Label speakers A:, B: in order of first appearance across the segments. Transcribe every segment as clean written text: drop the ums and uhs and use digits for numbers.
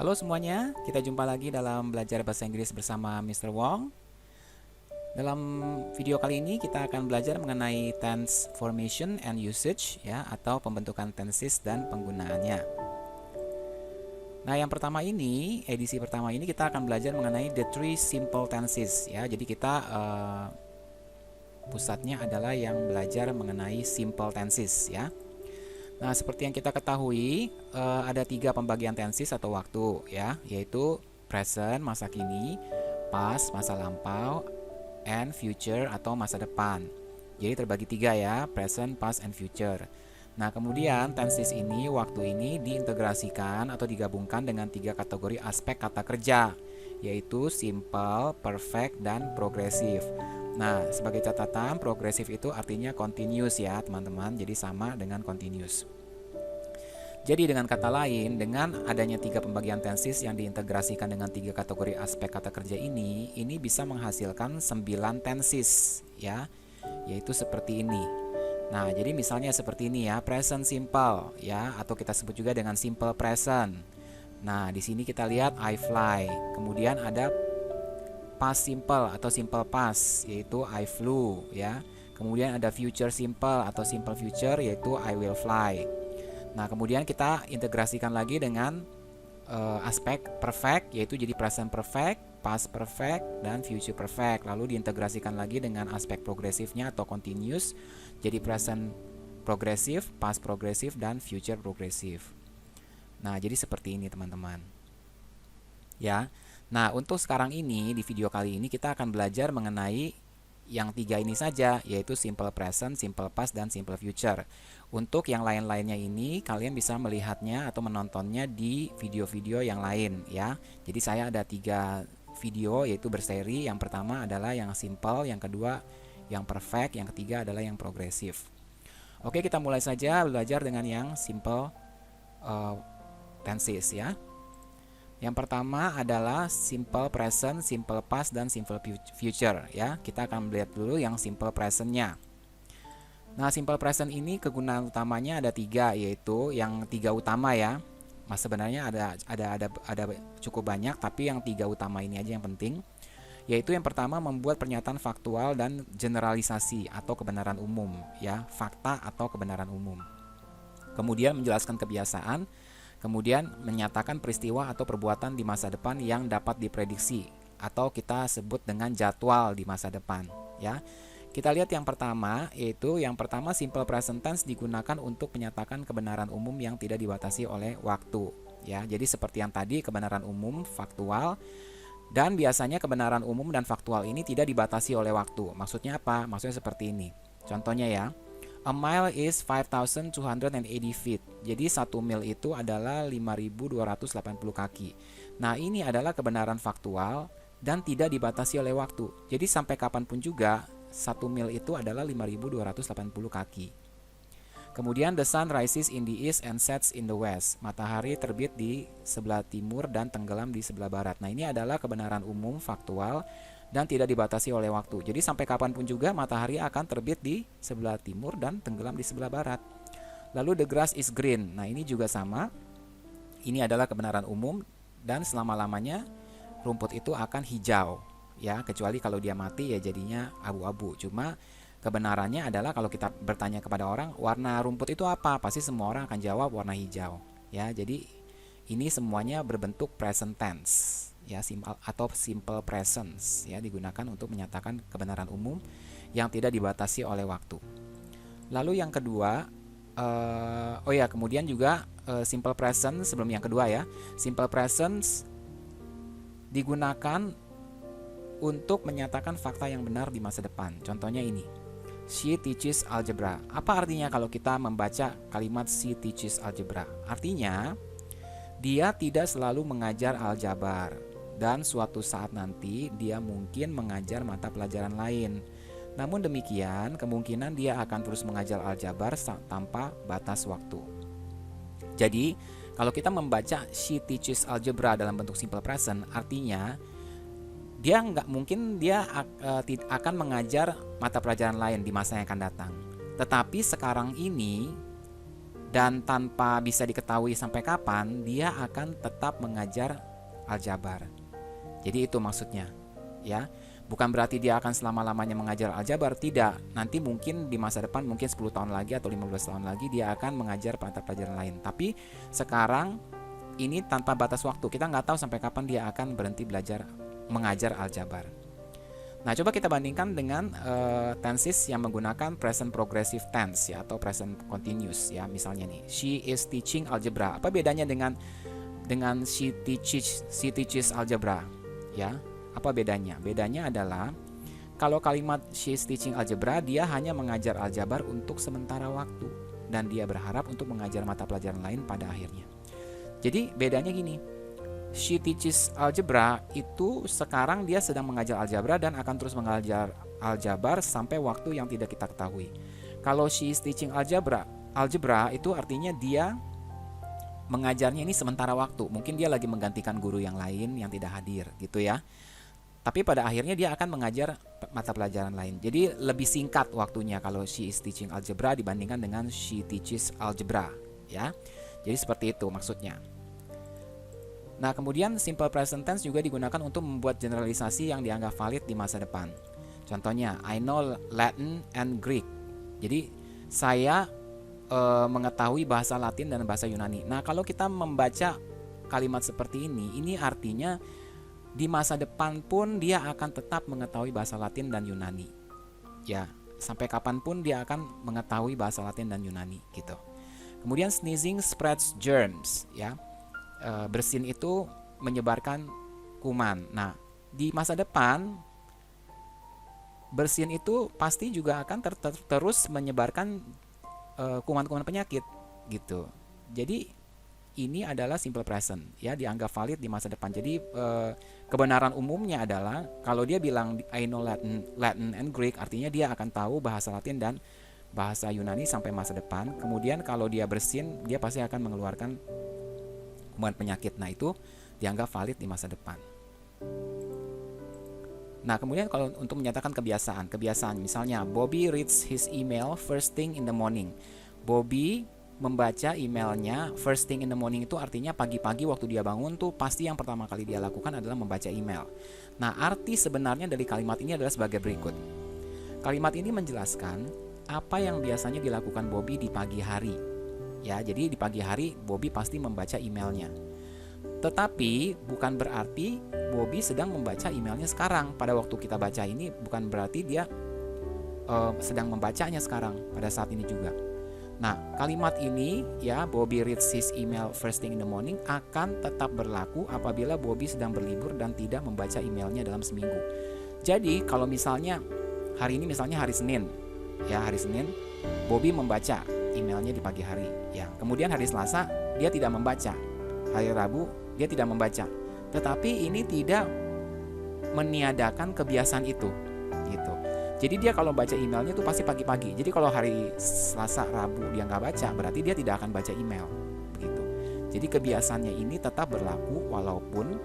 A: Halo semuanya, kita jumpa lagi dalam belajar bahasa Inggris bersama Mr. Wong. Dalam video kali ini kita akan belajar mengenai tense formation and usage ya, atau pembentukan tenses dan penggunaannya. Nah, yang pertama ini, edisi pertama ini kita akan belajar mengenai the three simple tenses ya. Jadi kita pusatnya adalah yang belajar mengenai simple tenses ya. Nah, seperti yang kita ketahui, ada tiga pembagian tenses atau waktu ya, yaitu present masa kini, past masa lampau, and future atau masa depan. Jadi terbagi tiga ya, present, past, and future. Nah, kemudian tenses ini, waktu ini diintegrasikan atau digabungkan dengan tiga kategori aspek kata kerja, yaitu simple, perfect, dan progressive. Nah, sebagai catatan, progresif itu artinya continuous ya teman-teman, jadi sama dengan continuous. Jadi dengan kata lain, dengan adanya tiga pembagian tenses yang diintegrasikan dengan tiga kategori aspek kata kerja ini bisa menghasilkan 9 tenses ya, yaitu seperti ini. Nah, jadi misalnya seperti ini ya, present simple ya, atau kita sebut juga dengan simple present. Nah, di sini kita lihat I fly. Kemudian ada past simple atau simple past, yaitu I flew ya. Kemudian ada future simple atau simple future, yaitu I will fly. Nah, kemudian kita integrasikan lagi dengan aspek perfect, yaitu jadi present perfect, past perfect, dan future perfect. Lalu diintegrasikan lagi dengan aspek progresifnya atau continuous, jadi present progresif, past progresif, dan future progresif. Nah, jadi seperti ini teman-teman ya. Nah, untuk sekarang ini, di video kali ini kita akan belajar mengenai yang tiga ini saja, yaitu simple present, simple past, dan simple future. Untuk yang lain-lainnya ini, kalian bisa melihatnya atau menontonnya di video-video yang lain ya. Jadi saya ada 3 video, yaitu berseri. Yang pertama adalah yang simple, yang kedua yang perfect, yang ketiga adalah yang progresif. Oke, kita mulai saja belajar dengan yang simple tenses ya. Yang pertama adalah simple present, simple past, dan simple future ya. Kita akan melihat dulu yang simple presentnya. Nah, simple present ini kegunaan utamanya ada 3, yaitu yang 3 utama ya. Mas sebenarnya ada cukup banyak, tapi yang 3 utama ini aja yang penting. Yaitu yang pertama membuat pernyataan faktual dan generalisasi atau kebenaran umum ya, fakta atau kebenaran umum. Kemudian menjelaskan kebiasaan. Kemudian menyatakan peristiwa atau perbuatan di masa depan yang dapat diprediksi atau kita sebut dengan jadwal di masa depan ya. Kita lihat yang pertama, yaitu yang pertama simple present tense digunakan untuk menyatakan kebenaran umum yang tidak dibatasi oleh waktu ya. Jadi seperti yang tadi, kebenaran umum faktual, dan biasanya kebenaran umum dan faktual ini tidak dibatasi oleh waktu. Maksudnya apa? Maksudnya seperti ini. Contohnya ya, a mile is 5,280 feet. Jadi 1 mil itu adalah 5.280 kaki. Nah, ini adalah kebenaran faktual dan tidak dibatasi oleh waktu. Jadi sampai kapanpun juga 1 mil itu adalah 5.280 kaki. Kemudian the sun rises in the east and sets in the west. Matahari terbit di sebelah timur dan tenggelam di sebelah barat. Nah, ini adalah kebenaran umum faktual dan tidak dibatasi oleh waktu. Jadi sampai kapanpun juga matahari akan terbit di sebelah timur dan tenggelam di sebelah barat. Lalu the grass is green. Nah, ini juga sama. Ini adalah kebenaran umum dan selama-lamanya rumput itu akan hijau ya, kecuali kalau dia mati ya jadinya abu-abu. Cuma kebenarannya adalah kalau kita bertanya kepada orang, warna rumput itu apa? Pasti semua orang akan jawab warna hijau ya. Jadi ini semuanya berbentuk present tense ya, simple atau simple presence ya, digunakan untuk menyatakan kebenaran umum yang tidak dibatasi oleh waktu. Lalu yang kedua, kemudian juga simple present sebelum yang kedua ya, simple presence digunakan untuk menyatakan fakta yang benar di masa depan. Contohnya ini, she teaches algebra. Apa artinya kalau kita membaca kalimat she teaches algebra? Artinya dia tidak selalu mengajar aljabar, dan suatu saat nanti dia mungkin mengajar mata pelajaran lain. Namun demikian, kemungkinan dia akan terus mengajar aljabar tanpa batas waktu. Jadi, kalau kita membaca she teaches algebra dalam bentuk simple present, artinya dia nggak mungkin dia akan mengajar mata pelajaran lain di masa yang akan datang. Tetapi sekarang ini dan tanpa bisa diketahui sampai kapan dia akan tetap mengajar aljabar. Jadi itu maksudnya, ya. Bukan berarti dia akan selama-lamanya mengajar aljabar, tidak. Nanti mungkin di masa depan, mungkin 10 tahun lagi atau 15 tahun lagi dia akan mengajar mata pelajaran lain. Tapi sekarang ini tanpa batas waktu. Kita nggak tahu sampai kapan dia akan berhenti belajar mengajar aljabar. Nah, coba kita bandingkan dengan tenses yang menggunakan present progressive tense ya, atau present continuous ya. Misalnya nih, she is teaching algebra. Apa bedanya dengan she teaches algebra ya? Apa bedanya? Bedanya adalah kalau kalimat she is teaching algebra, dia hanya mengajar aljabar untuk sementara waktu dan dia berharap untuk mengajar mata pelajaran lain pada akhirnya. Jadi bedanya gini, she teaches algebra itu sekarang dia sedang mengajar algebra dan akan terus mengajar aljabar sampai waktu yang tidak kita ketahui. Kalau she is teaching algebra itu artinya dia mengajarnya ini sementara waktu. Mungkin dia lagi menggantikan guru yang lain yang tidak hadir gitu ya. Tapi pada akhirnya dia akan mengajar mata pelajaran lain. Jadi lebih singkat waktunya kalau she is teaching algebra dibandingkan dengan she teaches algebra ya. Jadi seperti itu maksudnya. Nah, kemudian simple present tense juga digunakan untuk membuat generalisasi yang dianggap valid di masa depan. Contohnya, I know Latin and Greek. Jadi saya mengetahui bahasa Latin dan bahasa Yunani. Nah, kalau kita membaca kalimat seperti ini artinya di masa depan pun dia akan tetap mengetahui bahasa Latin dan Yunani. Ya, sampai kapanpun dia akan mengetahui bahasa Latin dan Yunani gitu. Kemudian sneezing spreads germs ya. Bersin itu menyebarkan kuman. Nah, di masa depan bersin itu pasti juga akan terus menyebarkan kuman-kuman penyakit gitu. Jadi ini adalah simple present ya, dianggap valid di masa depan. Jadi kebenaran umumnya adalah kalau dia bilang I know Latin and Greek, artinya dia akan tahu bahasa Latin dan bahasa Yunani sampai masa depan. Kemudian kalau dia bersin, dia pasti akan mengeluarkan kuman penyakit. Nah, itu dianggap valid di masa depan. Nah, kemudian kalau untuk menyatakan kebiasaan misalnya Bobby reads his email first thing in the morning. Bobby membaca emailnya first thing in the morning itu artinya pagi-pagi waktu dia bangun tuh pasti yang pertama kali dia lakukan adalah membaca email. Nah, arti sebenarnya dari kalimat ini adalah sebagai berikut. Kalimat ini menjelaskan apa yang biasanya dilakukan Bobby di pagi hari. Ya, jadi di pagi hari Bobby pasti membaca emailnya. Tetapi bukan berarti Bobby sedang membaca emailnya sekarang. Pada waktu kita baca ini bukan berarti dia sedang membacanya sekarang pada saat ini juga. Nah, kalimat ini ya, Bobby reads his email first thing in the morning akan tetap berlaku apabila Bobby sedang berlibur dan tidak membaca emailnya dalam seminggu. Jadi, kalau misalnya hari ini misalnya hari Senin, ya hari Senin, Bobby membaca emailnya di pagi hari, ya. Kemudian hari Selasa dia tidak membaca, hari Rabu dia tidak membaca. Tetapi ini tidak meniadakan kebiasaan itu, gitu. Jadi dia kalau baca emailnya itu pasti pagi-pagi. Jadi kalau hari Selasa, Rabu dia nggak baca, berarti dia tidak akan baca email, begitu. Jadi kebiasaannya ini tetap berlaku walaupun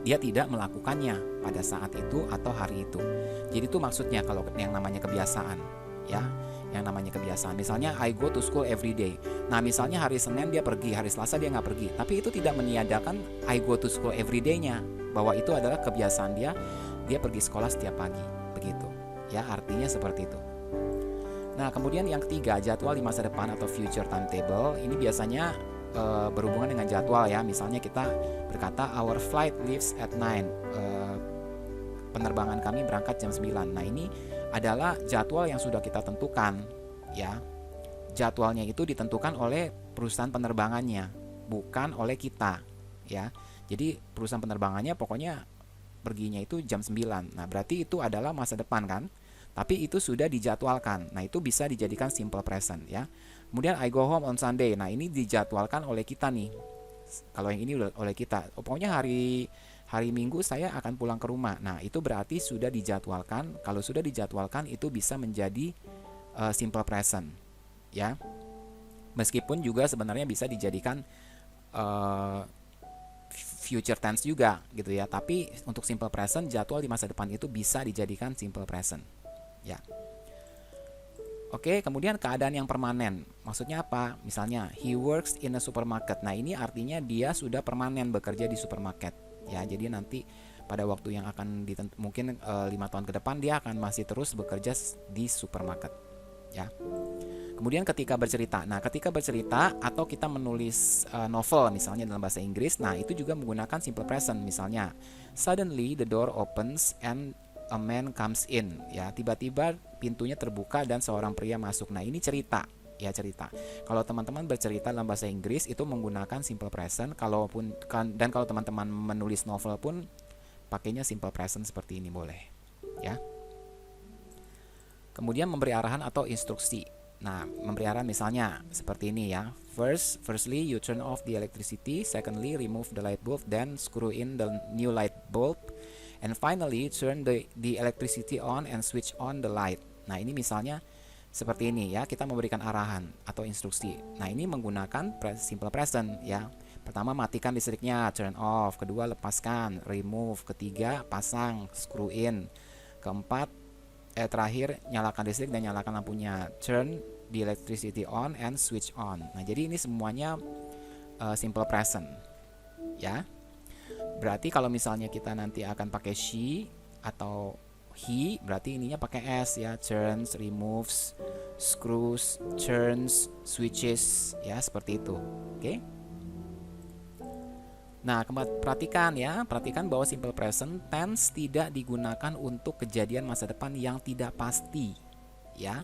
A: dia tidak melakukannya pada saat itu atau hari itu. Jadi itu maksudnya kalau yang namanya kebiasaan, ya, yang namanya kebiasaan. Misalnya I go to school every day. Nah, misalnya hari Senin dia pergi, hari Selasa dia nggak pergi. Tapi itu tidak meniadakan I go to school every day-nya, bahwa itu adalah kebiasaan dia pergi sekolah setiap pagi, begitu. Ya, artinya seperti itu. Nah, kemudian yang ketiga, jadwal di masa depan atau future timetable. Ini biasanya berhubungan dengan jadwal ya. Misalnya kita berkata our flight leaves at 9. Penerbangan kami berangkat jam 9. Nah, ini adalah jadwal yang sudah kita tentukan ya. Jadwalnya itu ditentukan oleh perusahaan penerbangannya, bukan oleh kita ya. Jadi perusahaan penerbangannya pokoknya perginya itu jam 9. Nah, berarti itu adalah masa depan kan? Tapi itu sudah dijadwalkan. Nah, itu bisa dijadikan simple present ya. Kemudian I go home on Sunday. Nah, ini dijadwalkan oleh kita nih. Kalau yang ini oleh kita. Pokoknya hari Minggu saya akan pulang ke rumah. Nah, itu berarti sudah dijadwalkan. Kalau sudah dijadwalkan itu bisa menjadi simple present ya. Meskipun juga sebenarnya bisa dijadikan future tense juga gitu ya. Tapi untuk simple present, jadwal di masa depan itu bisa dijadikan simple present ya. Oke, kemudian keadaan yang permanen. Maksudnya apa? Misalnya, he works in a supermarket. Nah, ini artinya dia sudah permanen bekerja di supermarket. Ya, jadi nanti pada waktu yang akan mungkin 5 tahun ke depan dia akan masih terus bekerja di supermarket. Ya. Kemudian ketika bercerita. Nah, ketika bercerita atau kita menulis novel misalnya dalam bahasa Inggris, nah itu juga menggunakan simple present. Misalnya, suddenly the door opens and a man comes in. Ya, tiba-tiba pintunya terbuka dan seorang pria masuk. Nah, ini cerita. Ya, cerita. Kalau teman-teman bercerita dalam bahasa Inggris itu menggunakan simple present. Dan kalau teman-teman menulis novel pun pakainya simple present seperti ini boleh. Ya. Kemudian memberi arahan atau instruksi. Nah, memberi arahan misalnya seperti ini ya. Firstly, you turn off the electricity. Secondly, remove the light bulb. Then screw in the new light bulb. And finally, turn the electricity on and switch on the light. Nah, ini misalnya seperti ini ya. Kita memberikan arahan atau instruksi. Nah, ini menggunakan simple present ya. Pertama, matikan listriknya, turn off. Kedua, lepaskan, remove. Ketiga, pasang, screw in. Keempat, terakhir nyalakan listrik dan nyalakan lampunya, turn the electricity on and switch on. Nah, jadi ini semuanya simple present ya. Berarti kalau misalnya kita nanti akan pakai she atau he, berarti ininya pakai s ya, turns, removes, screws, turns, switches ya, seperti itu. Oke. Nah, perhatikan bahwa simple present tense tidak digunakan untuk kejadian masa depan yang tidak pasti, ya.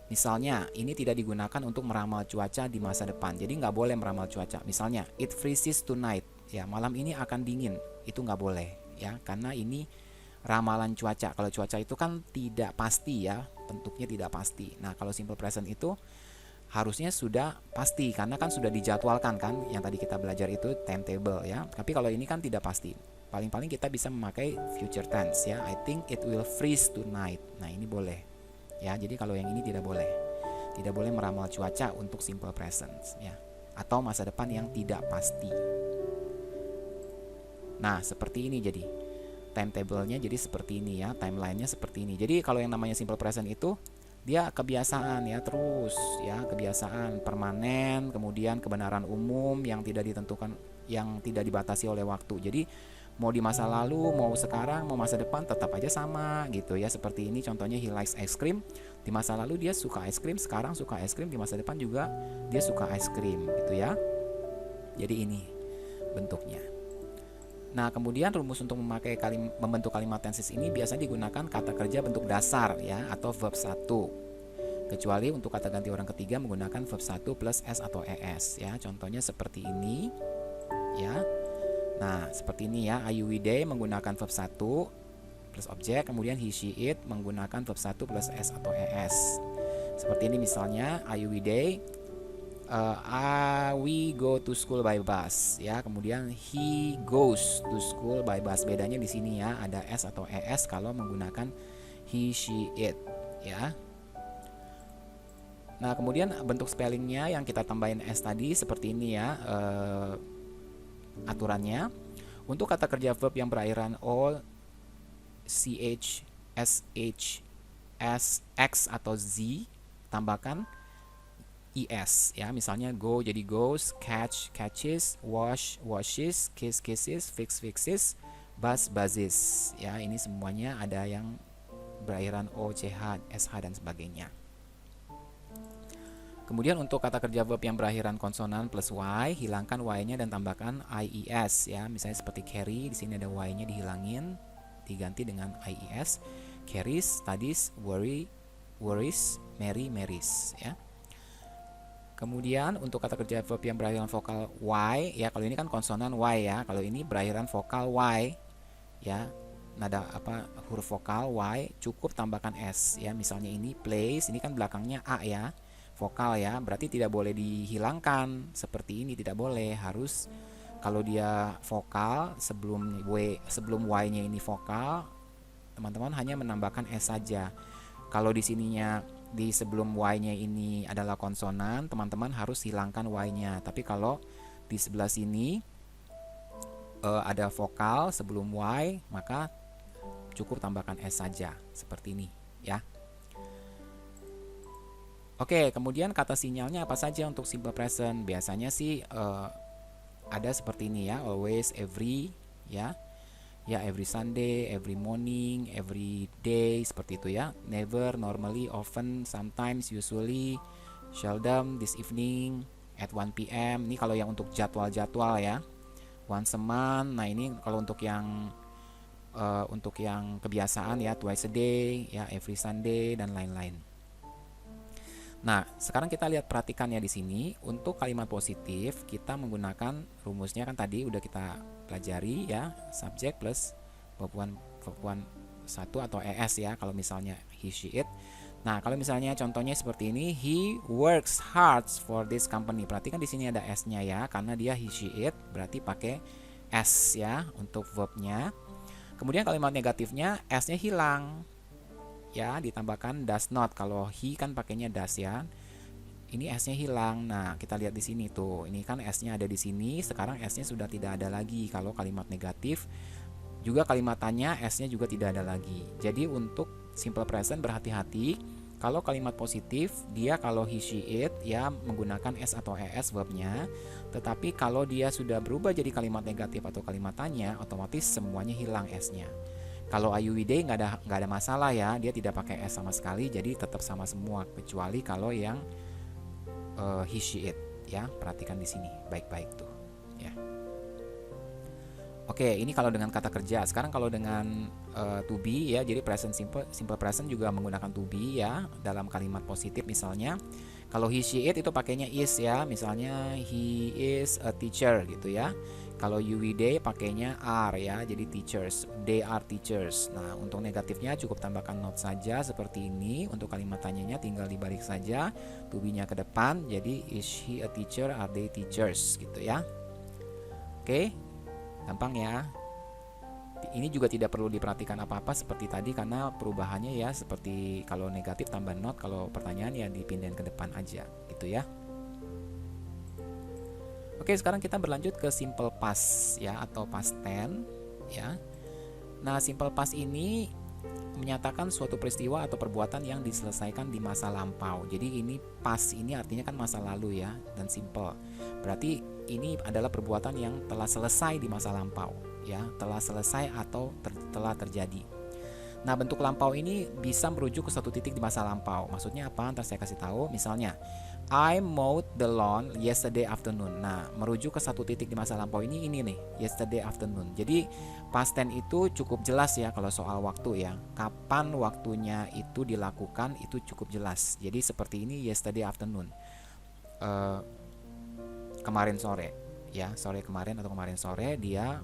A: Misalnya, ini tidak digunakan untuk meramal cuaca di masa depan. Jadi nggak boleh meramal cuaca. Misalnya, it freezes tonight, ya malam ini akan dingin. Itu nggak boleh, ya, karena ini ramalan cuaca. Kalau cuaca itu kan tidak pasti ya, bentuknya tidak pasti. Nah, kalau simple present itu harusnya sudah pasti karena kan sudah dijadwalkan kan, yang tadi kita belajar itu timetable ya. Tapi kalau ini kan tidak pasti. Paling-paling kita bisa memakai future tense ya. I think it will freeze tonight. Nah, ini boleh. Ya, jadi kalau yang ini tidak boleh. Tidak boleh meramal cuaca untuk simple present ya. Atau masa depan yang tidak pasti. Nah, seperti ini jadi. Timetable-nya jadi seperti ini ya, timeline-nya seperti ini. Jadi kalau yang namanya simple present itu dia kebiasaan ya, terus ya, kebiasaan permanen, kemudian kebenaran umum yang tidak ditentukan, yang tidak dibatasi oleh waktu. Jadi mau di masa lalu, mau sekarang, mau masa depan tetap aja sama gitu ya. Seperti ini contohnya, he likes ice cream. Di masa lalu dia suka ice cream, sekarang suka ice cream, di masa depan juga dia suka ice cream gitu ya. Jadi ini bentuknya. Nah, kemudian rumus untuk membentuk kalimat tenses ini biasanya digunakan kata kerja bentuk dasar ya, atau verb 1. Kecuali untuk kata ganti orang ketiga menggunakan verb 1 plus s atau es ya. Contohnya seperti ini ya. Nah, seperti ini ya. I, you, we, they menggunakan verb 1 plus objek, kemudian he, she, it menggunakan verb 1 plus s atau es. Seperti ini misalnya, I, you, we, they we go to school by bus ya. Kemudian he goes to school by bus. Bedanya di sini ya, ada s atau es kalau menggunakan he, she, it ya. Nah, kemudian bentuk spellingnya yang kita tambahin s tadi seperti ini ya, aturannya. Untuk kata kerja verb yang berakhiran o, ch, sh, s, x atau z, tambahkan es ya. Misalnya go jadi goes, catch catches, wash washes, kiss kisses, fix fixes, buzz buzzes ya. Ini semuanya ada yang berakhiran o, ch, sh dan sebagainya. Kemudian untuk kata kerja verb yang berakhiran konsonan plus y, hilangkan y-nya dan tambahkan ies ya. Misalnya seperti carry, di sini ada y-nya dihilangin, diganti dengan ies. Carries, studies, worries, marries ya. Kemudian untuk kata kerja verb yang berakhiran vokal y ya, kalau ini kan konsonan y ya, kalau ini berakhiran vokal y ya, nada huruf vokal y, cukup tambahkan s ya. Misalnya ini plays, ini kan belakangnya a ya, vokal ya, berarti tidak boleh dihilangkan seperti ini, tidak boleh. Harus kalau dia vokal sebelum y-nya ini vokal, teman-teman hanya menambahkan s saja. Kalau di sininya di sebelum y-nya ini adalah konsonan, teman-teman harus hilangkan y-nya. Tapi kalau di sebelah sini ada vokal sebelum y, maka cukup tambahkan s saja seperti ini ya. Oke, kemudian kata sinyalnya apa saja untuk simple present? Biasanya sih ada seperti ini ya, always, every, ya. Ya, every Sunday, every morning, every day, seperti itu ya. Never, normally, often, sometimes, usually, seldom, this evening, at 1 p.m. Ini kalau yang untuk jadwal-jadwal ya. Once a month. Nah, ini kalau untuk yang kebiasaan ya, twice a day, ya, every Sunday dan lain-lain. Nah, sekarang kita lihat perhatikannya di sini. Untuk kalimat positif, kita menggunakan rumusnya kan tadi udah kita pelajari ya, subject plus verb 1 atau es ya, kalau misalnya he, she, it. Nah, kalau misalnya contohnya seperti ini, he works hard for this company. Perhatikan di sini ada s-nya ya, karena dia he, she, it, berarti pakai s ya untuk verbnya. Kemudian kalimat negatifnya s-nya hilang. Ya, ditambahkan does not. Kalau he kan pakainya does ya. Ini s-nya hilang. Nah, kita lihat di sini tuh. Ini kan s-nya ada di sini. Sekarang s-nya sudah tidak ada lagi. Kalau kalimat negatif, juga kalimat tanya s-nya juga tidak ada lagi. Jadi untuk simple present berhati-hati. Kalau kalimat positif, dia kalau he, she, it ya menggunakan s atau es verbnya. Tetapi kalau dia sudah berubah jadi kalimat negatif atau kalimat tanya, otomatis semuanya hilang s-nya. Kalau IUID nggak ada masalah ya, dia tidak pakai s sama sekali, jadi tetap sama semua kecuali kalau yang he, she, it ya. Perhatikan di sini baik-baik tuh ya. Oke, ini kalau dengan kata kerja. Sekarang kalau dengan to be ya, jadi present simple present juga menggunakan to be ya dalam kalimat positif. Misalnya kalau he, she, it itu pakainya is ya, misalnya he is a teacher gitu ya. Kalau you, we, they pakainya are ya, jadi teachers, they are teachers. Nah, untuk negatifnya cukup tambahkan not saja seperti ini. Untuk kalimat tanyanya tinggal dibalik saja, to be-nya ke depan, jadi is she a teacher, are they teachers gitu ya. Oke, gampang ya. Ini juga tidak perlu diperhatikan apa-apa seperti tadi karena perubahannya ya seperti kalau negatif tambah not, kalau pertanyaan ya dipindahin ke depan aja gitu ya. Oke, sekarang kita berlanjut ke simple past ya atau past tense ya. Nah, simple past ini menyatakan suatu peristiwa atau perbuatan yang diselesaikan di masa lampau. Jadi ini past ini artinya kan masa lalu ya, dan simple. Berarti ini adalah perbuatan yang telah selesai di masa lampau ya, telah selesai atau telah terjadi. Nah, bentuk lampau ini bisa merujuk ke satu titik di masa lampau. Maksudnya apa? Ntar saya kasih tahu. Misalnya, I mowed the lawn yesterday afternoon. Nah, merujuk ke satu titik di masa lampau ini nih, yesterday afternoon. Jadi past tense itu cukup jelas ya kalau soal waktu ya. Kapan waktunya itu dilakukan itu cukup jelas. Jadi seperti ini yesterday afternoon. Kemarin sore ya, sore kemarin atau kemarin sore dia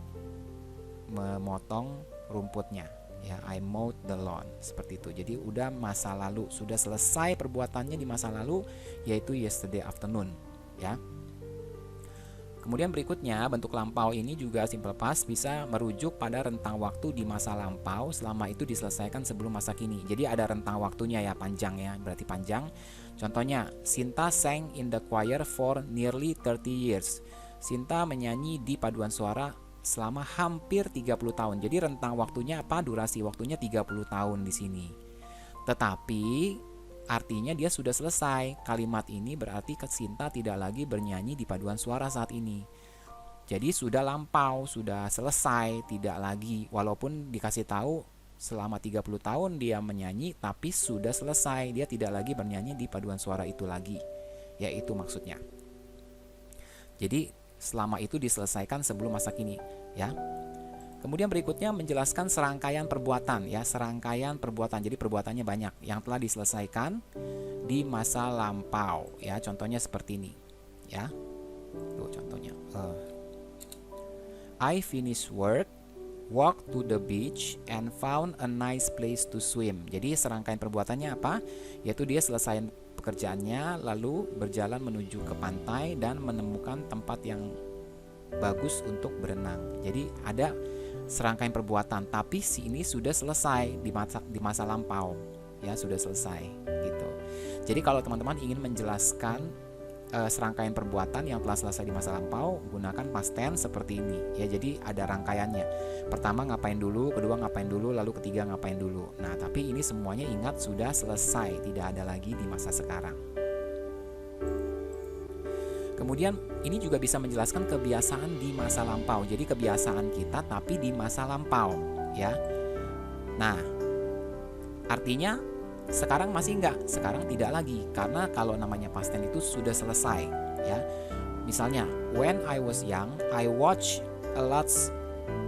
A: memotong rumputnya. Ya, I mowed the lawn seperti itu. Jadi udah masa lalu, sudah selesai perbuatannya di masa lalu, yaitu yesterday afternoon ya. Kemudian berikutnya, bentuk lampau ini juga simple past bisa merujuk pada rentang waktu di masa lampau selama itu diselesaikan sebelum masa kini. Jadi ada rentang waktunya ya, panjang ya, berarti panjang. Contohnya, Sinta sang in the choir for nearly 30 years. Sinta menyanyi di paduan suara selama hampir 30 tahun. Jadi rentang waktunya apa? Durasi waktunya 30 tahun di sini. Tetapi artinya dia sudah selesai. Kalimat ini berarti Sinta tidak lagi bernyanyi di paduan suara saat ini. Jadi sudah lampau, sudah selesai, tidak lagi. Walaupun dikasih tahu selama 30 tahun dia menyanyi, tapi sudah selesai. Dia tidak lagi bernyanyi di paduan suara itu lagi. Ya, itu maksudnya. Jadi selama itu diselesaikan sebelum masa kini ya. Kemudian berikutnya menjelaskan serangkaian perbuatan ya, serangkaian perbuatan. Jadi perbuatannya banyak yang telah diselesaikan di masa lampau ya. Contohnya seperti ini ya. Tuh contohnya. I finished work, walked to the beach and found a nice place to swim. Jadi serangkaian perbuatannya apa? Yaitu dia selesai pekerjaannya lalu berjalan menuju ke pantai dan menemukan tempat yang bagus untuk berenang. Jadi ada serangkaian perbuatan, tapi si ini sudah selesai di masa lampau ya, sudah selesai gitu. Jadi kalau teman-teman ingin menjelaskan serangkaian perbuatan yang telah selesai di masa lampau, gunakan past tense seperti ini ya. Jadi ada rangkaiannya. Pertama ngapain dulu, kedua ngapain dulu, lalu ketiga ngapain dulu. Nah, tapi ini semuanya ingat sudah selesai, tidak ada lagi di masa sekarang. Kemudian ini juga bisa menjelaskan kebiasaan di masa lampau. Jadi kebiasaan kita tapi di masa lampau ya. Nah, artinya sekarang masih enggak, sekarang tidak lagi, karena kalau namanya past tense itu sudah selesai ya. Misalnya, when I was young, I watch a lot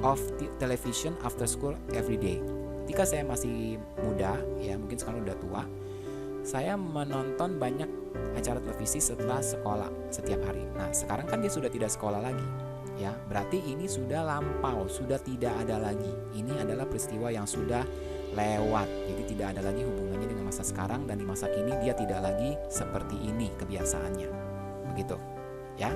A: of television after school every day. Ketika saya masih muda ya, mungkin sekarang udah tua, saya menonton banyak acara televisi setelah sekolah setiap hari. Nah, sekarang kan dia sudah tidak sekolah lagi ya, berarti ini sudah lampau, sudah tidak ada lagi. Ini adalah peristiwa yang sudah lewat, jadi tidak ada lagi hubungannya dengan masa sekarang, dan di masa kini dia tidak lagi seperti ini kebiasaannya, begitu ya.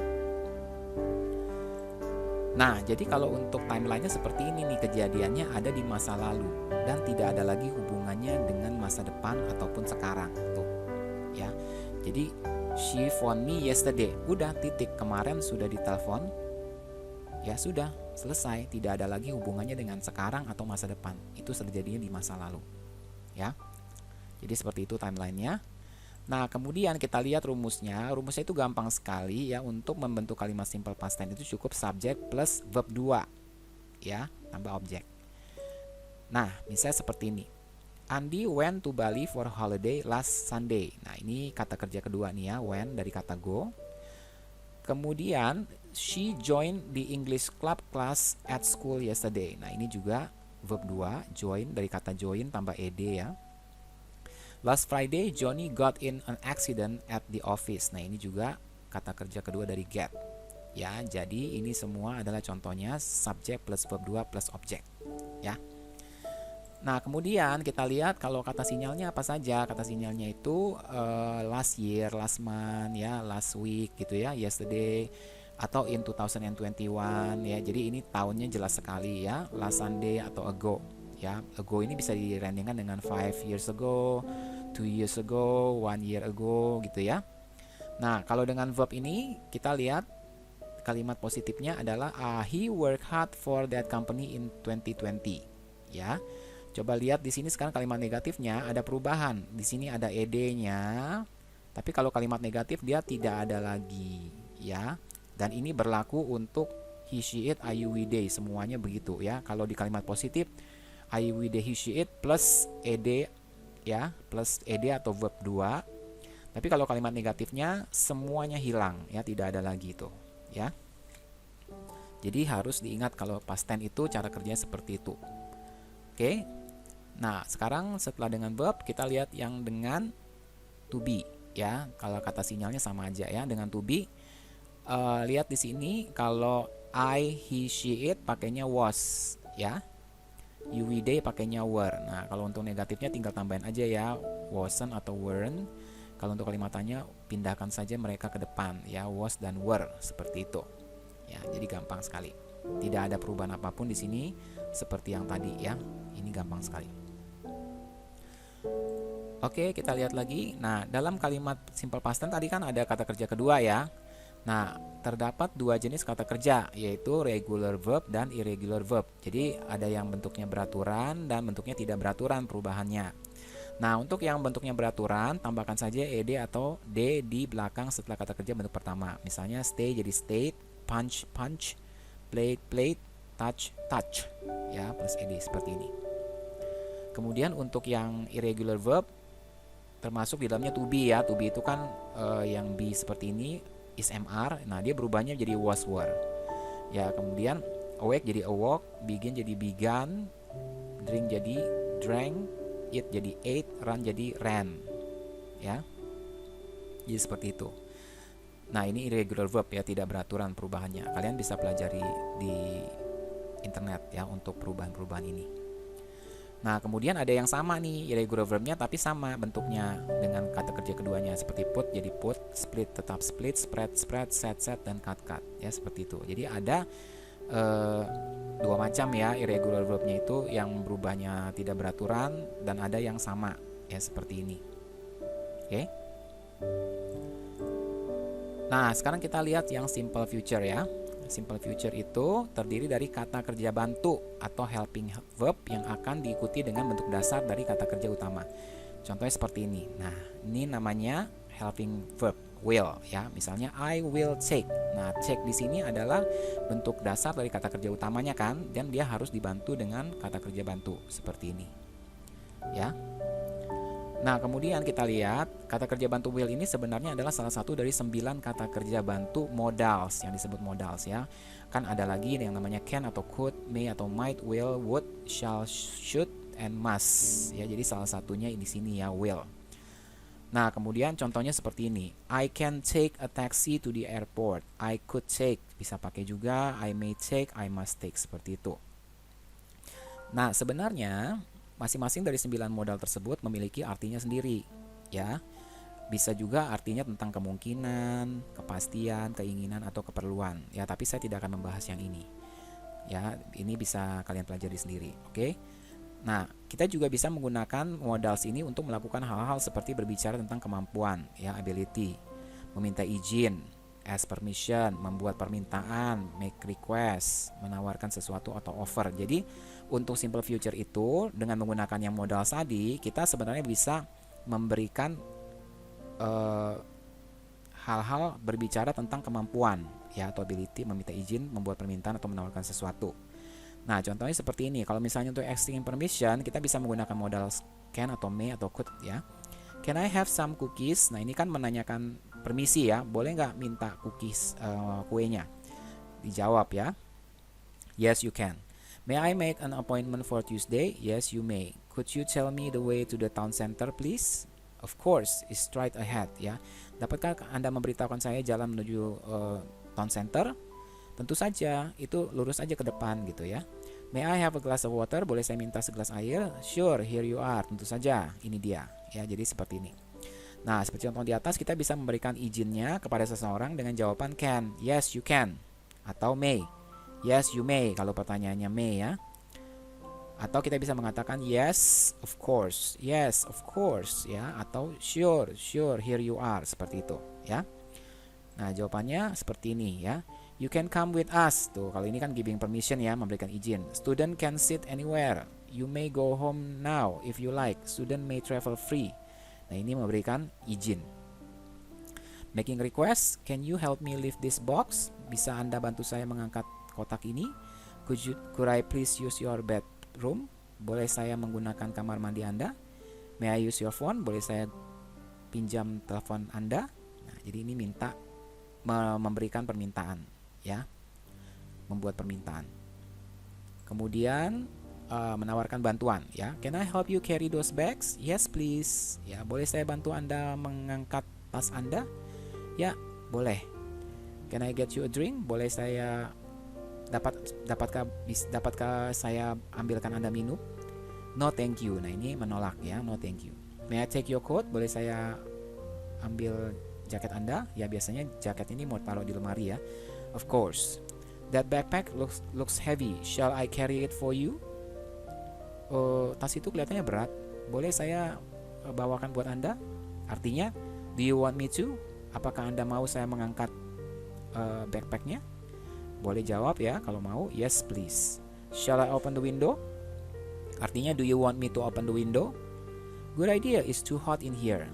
A: Nah, jadi kalau untuk timelinenya seperti ini nih, kejadiannya ada di masa lalu dan tidak ada lagi hubungannya dengan masa depan ataupun sekarang tuh ya. Jadi she phoned me yesterday, udah titik, kemarin sudah ditelepon ya, sudah selesai, tidak ada lagi hubungannya dengan sekarang atau masa depan, itu terjadinya di masa lalu ya. Jadi seperti itu timelinenya. Nah, kemudian kita lihat rumusnya. Rumusnya itu gampang sekali ya. Untuk membentuk kalimat simple past tense itu cukup subject plus verb 2 ya, tambah objek. Nah, misalnya seperti ini, Andi went to Bali for holiday last Sunday. Nah, ini kata kerja kedua nih ya, went dari kata go. Kemudian she joined the English club class at school yesterday. Nah, ini juga verb 2, join dari kata join tambah ed ya. Last Friday Johnny got in an accident at the office. Nah, ini juga kata kerja kedua dari get ya. Jadi ini semua adalah contohnya subject plus verb 2 plus objek ya. Nah, kemudian kita lihat kalau kata sinyalnya apa saja. Kata sinyalnya itu last year, last month ya, last week gitu ya, yesterday, atau in 2021 ya. Jadi ini tahunnya jelas sekali ya, last Sunday atau ago ya. Ago ini bisa direndengkan dengan 5 years ago, 2 years ago, 1 year ago gitu ya. Nah, kalau dengan verb ini kita lihat kalimat positifnya adalah he worked hard for that company in 2020 ya. Coba lihat di sini sekarang kalimat negatifnya ada perubahan. Di sini ada ed-nya. Tapi kalau kalimat negatif dia tidak ada lagi ya. Dan ini berlaku untuk he, she, it, I, you, we, they, semuanya begitu ya. Kalau di kalimat positif I, we, they, he, she, it plus ed ya, plus ed atau verb 2. Tapi kalau kalimat negatifnya semuanya hilang ya, tidak ada lagi itu ya. Jadi harus diingat kalau past tense itu cara kerjanya seperti itu. Oke. Nah, sekarang setelah dengan verb kita lihat yang dengan to be ya. Kalau kata sinyalnya sama aja ya dengan to be. Lihat di sini kalau I, he, she, it pakainya was ya. You, we, they pakainya were. Nah, kalau untuk negatifnya tinggal tambahin aja ya, wasn't atau weren't. Kalau untuk kalimatannya pindahkan saja mereka ke depan ya, was dan were seperti itu. Ya, jadi gampang sekali. Tidak ada perubahan apapun di sini seperti yang tadi ya. Ini gampang sekali. Oke, kita lihat lagi. Nah, dalam kalimat simple past tense tadi kan ada kata kerja kedua ya. Nah, terdapat dua jenis kata kerja, yaitu regular verb dan irregular verb. Jadi ada yang bentuknya beraturan dan bentuknya tidak beraturan perubahannya. Nah, untuk yang bentuknya beraturan, tambahkan saja ed atau d di belakang setelah kata kerja bentuk pertama. Misalnya stay jadi state, punch punch, plate plate, touch touch ya, plus ed seperti ini. Kemudian untuk yang irregular verb termasuk di dalamnya to be ya. To be itu kan yang be seperti ini is mr. Nah, dia berubahnya jadi was were. Ya, kemudian awake jadi awoke, begin jadi began, drink jadi drank, eat jadi ate, run jadi ran. Ya. Jadi seperti itu. Nah, ini irregular verb ya, tidak beraturan perubahannya. Kalian bisa pelajari di internet ya untuk perubahan-perubahan ini. Nah, kemudian ada yang sama nih irregular verbnya tapi sama bentuknya dengan kata kerja keduanya, seperti put jadi put, split tetap split, spread spread, set set, dan cut cut ya, seperti itu. Jadi ada dua macam ya irregular verbnya itu, yang berubahnya tidak beraturan dan ada yang sama ya seperti ini. Oke. Nah, sekarang kita lihat yang simple future ya. Simple future itu terdiri dari kata kerja bantu atau helping verb yang akan diikuti dengan bentuk dasar dari kata kerja utama. Contohnya seperti ini. Nah, ini namanya helping verb will ya. Misalnya I will take. Nah, take di sini adalah bentuk dasar dari kata kerja utamanya kan, dan dia harus dibantu dengan kata kerja bantu seperti ini. Ya. Nah, kemudian kita lihat kata kerja bantu will ini sebenarnya adalah salah satu dari 9 kata kerja bantu modals yang disebut modals ya. Kan ada lagi yang namanya can atau could, may atau might, will, would, shall, should, and must ya. Jadi salah satunya di sini ya will. Nah, kemudian contohnya seperti ini. I can take a taxi to the airport. I could take, bisa pakai juga I may take, I must take, seperti itu. Nah, sebenarnya masing-masing dari 9 modal tersebut memiliki artinya sendiri, ya. Bisa juga artinya tentang kemungkinan, kepastian, keinginan atau keperluan, ya. Tapi saya tidak akan membahas yang ini, ya. Ini bisa kalian pelajari sendiri, oke? Nah, kita juga bisa menggunakan modals ini untuk melakukan hal-hal seperti berbicara tentang kemampuan, ya, ability, meminta izin, ask permission, membuat permintaan, make request, menawarkan sesuatu atau offer. Jadi untuk simple future itu dengan menggunakan yang modal tadi, kita sebenarnya bisa memberikan hal-hal berbicara tentang kemampuan ya, atau ability, meminta izin, membuat permintaan atau menawarkan sesuatu. Nah, contohnya seperti ini. Kalau misalnya untuk asking permission, kita bisa menggunakan modal can atau may atau could ya. Can I have some cookies? Nah, ini kan menanyakan permisi ya. Boleh nggak minta cookies kuenya? Dijawab ya. Yes, you can. May I make an appointment for Tuesday? Yes, you may. Could you tell me the way to the town center, please? Of course, it's straight ahead ya. Dapatkah Anda memberitahukan saya jalan menuju town center? Tentu saja, itu lurus aja ke depan gitu ya. May I have a glass of water? Boleh saya minta segelas air? Sure, here you are. Tentu saja, ini dia. Ya, jadi seperti ini. Nah, seperti contoh di atas, kita bisa memberikan izinnya kepada seseorang dengan jawaban can. Yes, you can. Atau may. Yes, you may. Kalau pertanyaannya may ya. Atau kita bisa mengatakan yes, of course. Yes, of course ya. Atau sure, sure, here you are. Seperti itu ya. Nah, jawabannya seperti ini ya. You can come with us. Tuh, kalau ini kan giving permission ya, memberikan izin. Student can sit anywhere. You may go home now if you like. Student may travel free. Nah, ini memberikan izin. Making request. Can you help me lift this box? Bisa Anda bantu saya mengangkat kotak ini? Could I please use your bedroom? Boleh saya menggunakan kamar mandi Anda? May I use your phone? Boleh saya pinjam telepon Anda? Nah, jadi ini minta memberikan permintaan ya, membuat permintaan. Kemudian menawarkan bantuan ya. Can I help you carry those bags? Yes please. Ya, boleh saya bantu Anda mengangkat tas Anda? Ya, boleh. Can I get you a drink? Boleh saya dapatkah saya ambilkan Anda minum? No thank you. Nah, ini menolak ya, no thank you. May I take your coat? Boleh saya ambil jaket Anda? Ya, biasanya jaket ini mau taruh di lemari ya. Of course. That backpack looks heavy. Shall I carry it for you? Tas itu kelihatannya berat. Boleh saya bawakan buat Anda? Artinya, do you want me to? Apakah Anda mau saya mengangkat backpacknya? Boleh jawab ya kalau mau. Yes please. Shall I open the window? Artinya, do you want me to open the window? Good idea. It's too hot in here.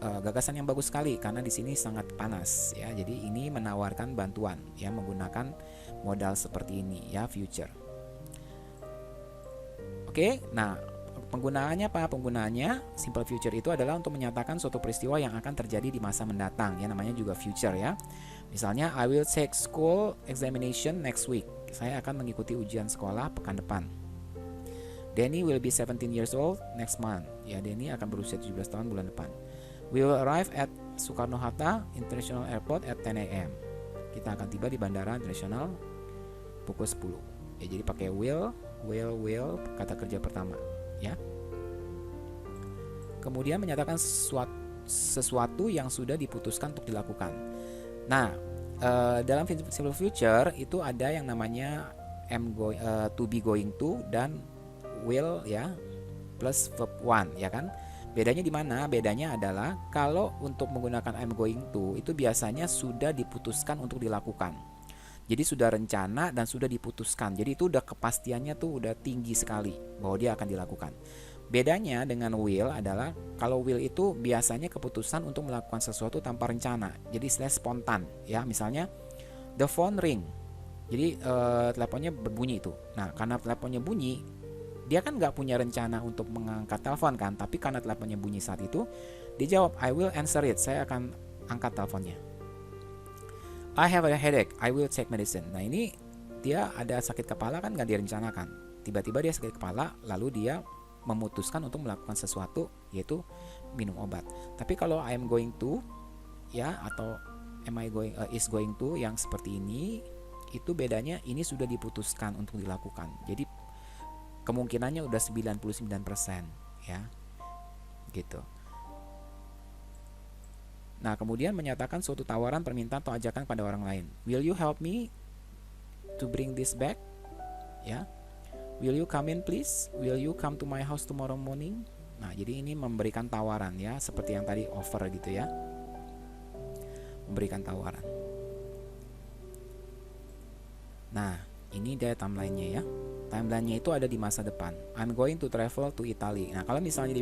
A: Gagasan yang bagus sekali karena di sini sangat panas ya. Jadi ini menawarkan bantuan ya, menggunakan modal seperti ini ya, future. Oke, nah penggunaannya apa? Penggunaannya simple future itu adalah untuk menyatakan suatu peristiwa yang akan terjadi di masa mendatang ya, namanya juga future ya. Misalnya, I will take school examination next week. Saya akan mengikuti ujian sekolah pekan depan. Danny will be 17 years old next month. Ya, Danny akan berusia 17 tahun bulan depan. We will arrive at Soekarno-Hatta International Airport at 10 a.m. Kita akan tiba di Bandara Internasional pukul 10. Ya, jadi pakai will kata kerja pertama, ya. Kemudian menyatakan sesuatu yang sudah diputuskan untuk dilakukan. Nah, dalam simple future itu ada yang namanya to be going to dan will ya plus verb one ya kan. Bedanya di mana? Bedanya adalah kalau untuk menggunakan I'm going to itu biasanya sudah diputuskan untuk dilakukan. Jadi sudah rencana dan sudah diputuskan. Jadi itu udah kepastiannya tuh udah tinggi sekali bahwa dia akan dilakukan. Bedanya dengan will adalah kalau will itu biasanya keputusan untuk melakukan sesuatu tanpa rencana. Jadi istilah spontan ya. Misalnya the phone ring. Jadi teleponnya berbunyi itu. Nah, karena teleponnya bunyi, dia kan nggak punya rencana untuk mengangkat telepon kan, tapi karena teleponnya bunyi saat itu, dia jawab I will answer it, saya akan angkat teleponnya. I have a headache, I will take medicine. Nah ini dia ada sakit kepala kan nggak direncanakan, tiba-tiba dia sakit kepala, lalu dia memutuskan untuk melakukan sesuatu, yaitu minum obat. Tapi kalau I am going to ya, atau am I going is going to yang seperti ini, itu bedanya ini sudah diputuskan untuk dilakukan. Jadi kemungkinannya udah 99% ya. Gitu. Nah, kemudian menyatakan suatu tawaran, permintaan atau ajakan pada orang lain. Will you help me to bring this back? Ya. Will you come in please? Will you come to my house tomorrow morning? Nah, jadi ini memberikan tawaran ya, seperti yang tadi offer gitu ya. Memberikan tawaran. Nah, ini dia timeline-nya ya. Timeline-nya itu ada di masa depan. I'm going to travel to Italy. Nah, kalau misalnya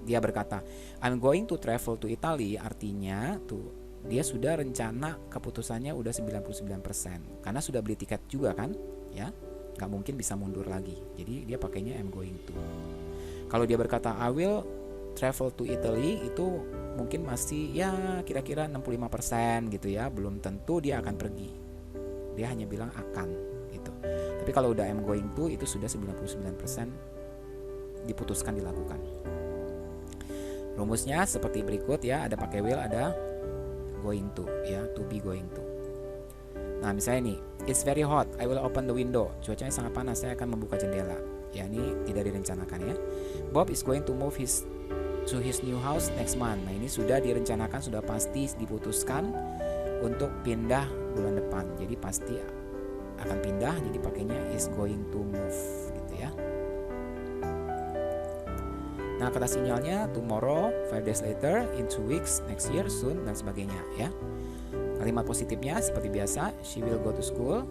A: dia berkata I'm going to travel to Italy, artinya tuh dia sudah rencana, keputusannya udah 99%. Karena sudah beli tiket juga kan, ya. Nggak mungkin bisa mundur lagi. Jadi dia pakainya I'm going to. Kalau dia berkata I will travel to Italy, itu mungkin masih ya kira-kira 65% gitu ya, belum tentu dia akan pergi. Dia hanya bilang akan gitu. Tapi kalau udah I'm going to, itu sudah 99% diputuskan dilakukan. Rumusnya seperti berikut ya, ada pakai will, ada going to ya, to be going to. Nah, misalnya nih, it's very hot, I will open the window. Cuacanya sangat panas, saya akan membuka jendela. Ya, ini tidak direncanakan ya. Bob is going to move to his new house next month. Nah, ini sudah direncanakan, sudah pasti diputuskan untuk pindah bulan depan. Jadi pasti akan pindah, jadi pakainya is going to move gitu ya. Nah, kata sinyalnya tomorrow, 5 days later, in 2 weeks, next year, soon, dan sebagainya ya. Kalimat positifnya seperti biasa, she will go to school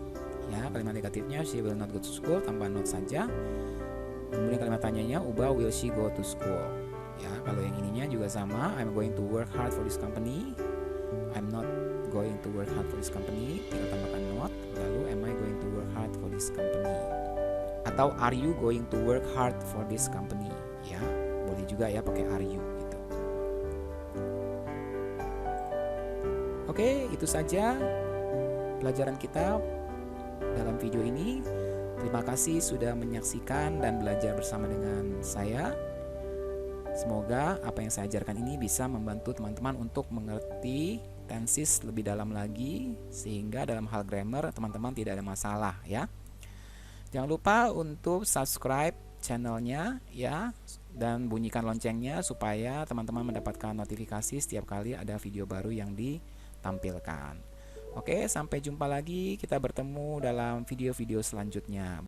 A: ya. Kalimat negatifnya, she will not go to school, tambah not saja. Kemudian kalimat tanyanya, ubah will she go to school ya. Kalau yang ininya juga sama, I'm going to work hard for this company, I'm not going to work hard for this company, tinggal tambahkan not. Lalu am I going to work hard for this company, atau are you going to work hard for this company ya. Boleh juga ya pakai are you gitu. Oke, itu saja pelajaran kita dalam video ini. Terima kasih sudah menyaksikan dan belajar bersama dengan saya. Semoga apa yang saya ajarkan ini bisa membantu teman-teman untuk mengerti tenses lebih dalam lagi, sehingga dalam hal grammar teman-teman tidak ada masalah ya. Jangan lupa untuk subscribe channelnya ya, dan bunyikan loncengnya supaya teman-teman mendapatkan notifikasi setiap kali ada video baru yang ditampilkan. Oke, sampai jumpa lagi, kita bertemu dalam video-video selanjutnya.